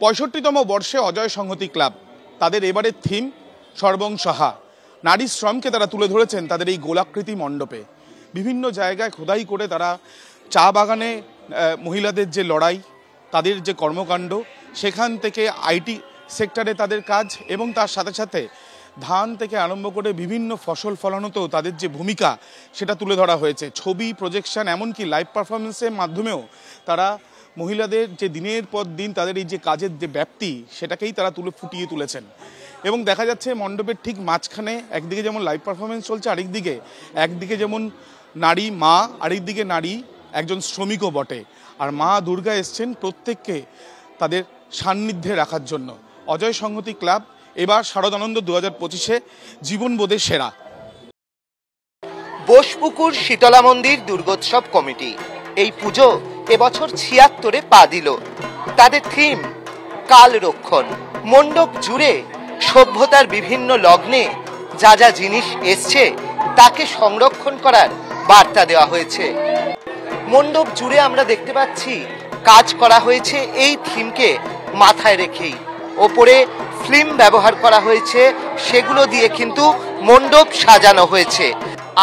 65তম বর্ষে অজয় সংহতি ক্লাব তাদের এবারের থিম সর্বং সাহা। নারী শ্রমকে তারা তুলে ধরেছেন তাদের এই গোলাকৃতি মণ্ডপে। বিভিন্ন জায়গায় খোদাই করে তারা চা বাগানে মহিলাদের যে লড়াই, তাদের যে কর্মকাণ্ড, সেখান থেকে আইটি সেক্টরে তাদের কাজ এবং তার সাথে সাথে ধান থেকে আরম্ভ করে বিভিন্ন ফসল ফলানোতেও তাদের যে ভূমিকা সেটা তুলে ধরা হয়েছে। ছবি, প্রজেকশন, এমনকি লাইভ পারফরমেন্সের মাধ্যমেও তারা মহিলাদের যে দিনের পর দিন তাদের এই যে কাজের যে ব্যাপ্তি সেটাকেই তারা ফুটিয়ে তুলেছেন। এবং দেখা যাচ্ছে মণ্ডপের ঠিক মাঝখানে একদিকে যেমন লাইভ পারফরমেন্স চলছে, একদিকে যেমন নারী মা, আরেকদিকে নারী একজন শ্রমিকও বটে। আর মা দুর্গা এসছেন প্রত্যেককে তাদের সান্নিধ্যে রাখার জন্য। অজয় সংহতি ক্লাব এবার শারদানন্দ 2025-এ জীবনবোধের সেরা। বোসপুকুর শীতলা মন্দির দুর্গোৎসব কমিটি এই পুজো এবছর 76-এ পা দিল। তাদের থিম কাল রক্ষণ। মণ্ডপ জুড়ে সভ্যতার বিভিন্ন লগ্নে যা যা জিনিস এসছে তাকে সংরক্ষণ করার বার্তা দেওয়া হয়েছে। মণ্ডপ জুড়ে আমরা দেখতে পাচ্ছি কাজ করা হয়েছে এই থিমকে মাথায় রেখেই। ওপরে ফিল্ম ব্যবহার করা হয়েছে, সেগুলো দিয়ে কিন্তু মণ্ডপ সাজানো হয়েছে।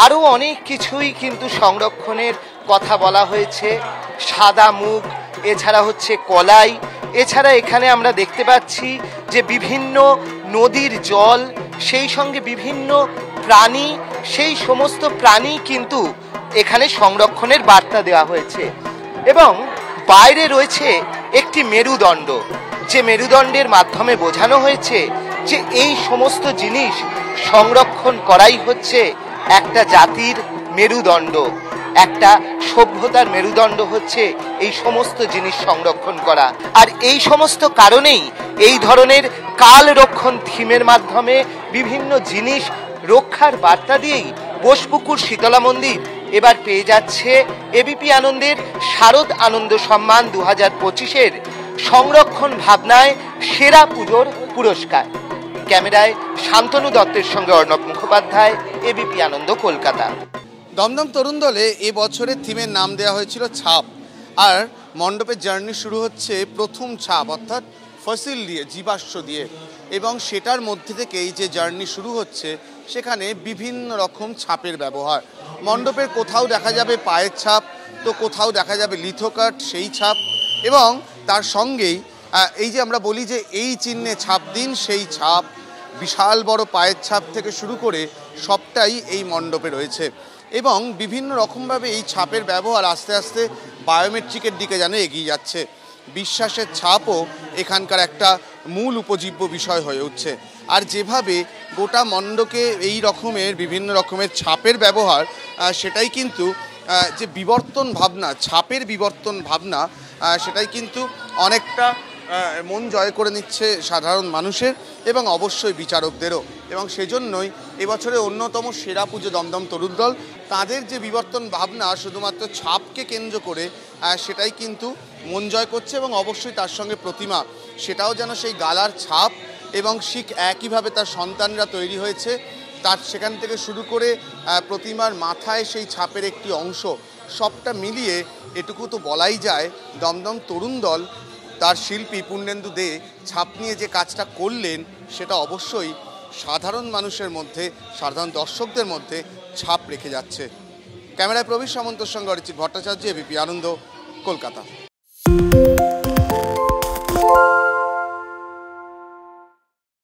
আরও অনেক কিছুই কিন্তু সংরক্ষণের কথা বলা হয়েছে। সাদা মুগ, এছাড়া হচ্ছে কলাই, এছাড়া এখানে আমরা দেখতে পাচ্ছি যে বিভিন্ন নদীর জল, সেই সঙ্গে বিভিন্ন প্রাণী, সেই সমস্ত প্রাণী কিন্তু এখানে সংরক্ষণের বার্তা দেওয়া হয়েছে। এবং বাইরে রয়েছে একটি মেরুদণ্ড, যে মেরুদণ্ডের মাধ্যমে বোঝানো হয়েছে যে এই সমস্ত জিনিস সংরক্ষণ করাই হচ্ছে একটা জাতির মেরুদণ্ড, একটা সভ্যতার মেরুদণ্ড হচ্ছে এই সমস্ত জিনিস সংরক্ষণ করা। আর এই সমস্ত কারণেই এই ধরনের কাল রক্ষণ থিমের মাধ্যমে বিভিন্ন জিনিস রক্ষার বার্তা দিয়েই বোসপুকুর শীতলা মন্দির এবার পেয়ে যাচ্ছে এবিপি আনন্দের শারদ আনন্দ সম্মান 2025-এর সংরক্ষণ ভাবনায় সেরা পুজোর পুরস্কার। ক্যামেরায় শান্তনু দত্তের সঙ্গে অর্ণব মুখোপাধ্যায়, এবিপি আনন্দ, কলকাতা। দমদম তরুণ দলে এবছরের থিমের নাম দেওয়া হয়েছিল ছাপ। আর মণ্ডপের জার্নি শুরু হচ্ছে প্রথম ছাপ অর্থাৎ ফসিল দিয়ে, জীবাশ্ম দিয়ে। এবং সেটার মধ্যে থেকে এই যে জার্নি শুরু হচ্ছে, সেখানে বিভিন্ন রকম ছাপের ব্যবহার। মণ্ডপের কোথাও দেখা যাবে পায়ের ছাপ, তো কোথাও দেখা যাবে লিথোকাট, সেই ছাপ। এবং তার সঙ্গেই এই যে আমরা বলি যে এই চিহ্নে ছাপ দিন, সেই ছাপ, বিশাল বড় পায়ের ছাপ থেকে শুরু করে সবটাই এই মণ্ডপে রয়েছে। এবং বিভিন্ন রকমভাবে এই ছাপের ব্যবহার আস্তে আস্তে বায়োমেট্রিকের দিকে যেন এগিয়ে যাচ্ছে। বিশ্বাসের ছাপও এখানকার একটা মূল উপজীব্য বিষয় হয়ে উঠছে। আর যেভাবে গোটা মণ্ডপে এই রকমের বিভিন্ন রকমের ছাপের ব্যবহার, সেটাই কিন্তু যে বিবর্তন ভাবনা, ছাপের বিবর্তন ভাবনা, সেটাই কিন্তু অনেকটা মন জয় করে নিচ্ছে সাধারণ মানুষের এবং অবশ্যই বিচারকদেরও। এবং সেজন্যই এবছরের অন্যতম সেরা পুজো দমদম তরুণ দল। তাদের যে বিবর্তন ভাবনা শুধুমাত্র ছাপকে কেন্দ্র করে, সেটাই কিন্তু মন জয় করছে। এবং অবশ্যই তার সঙ্গে প্রতিমা, সেটাও যেন সেই গালার ছাপ এবং ঠিক একইভাবে তার সন্তানরা তৈরি হয়েছে, তার সেখান থেকে শুরু করে প্রতিমার মাথায় সেই ছাপের একটি অংশ, সবটা মিলিয়ে এটুকু তো বলাই যায় দমদম তরুণ দল, তার শিল্পী পূর্ণেন্দু দে ছাপ নিয়ে যে কাজটা করলেন, সেটা অবশ্যই সাধারণ মানুষের মধ্যে, সাধারণ দর্শকদের মধ্যে ছাপ রেখে যাচ্ছে। ক্যামেরায় প্রবীর সামন্তর সঙ্গে অরিজিৎ ভট্টাচার্য, এবিপি আনন্দ, কলকাতা।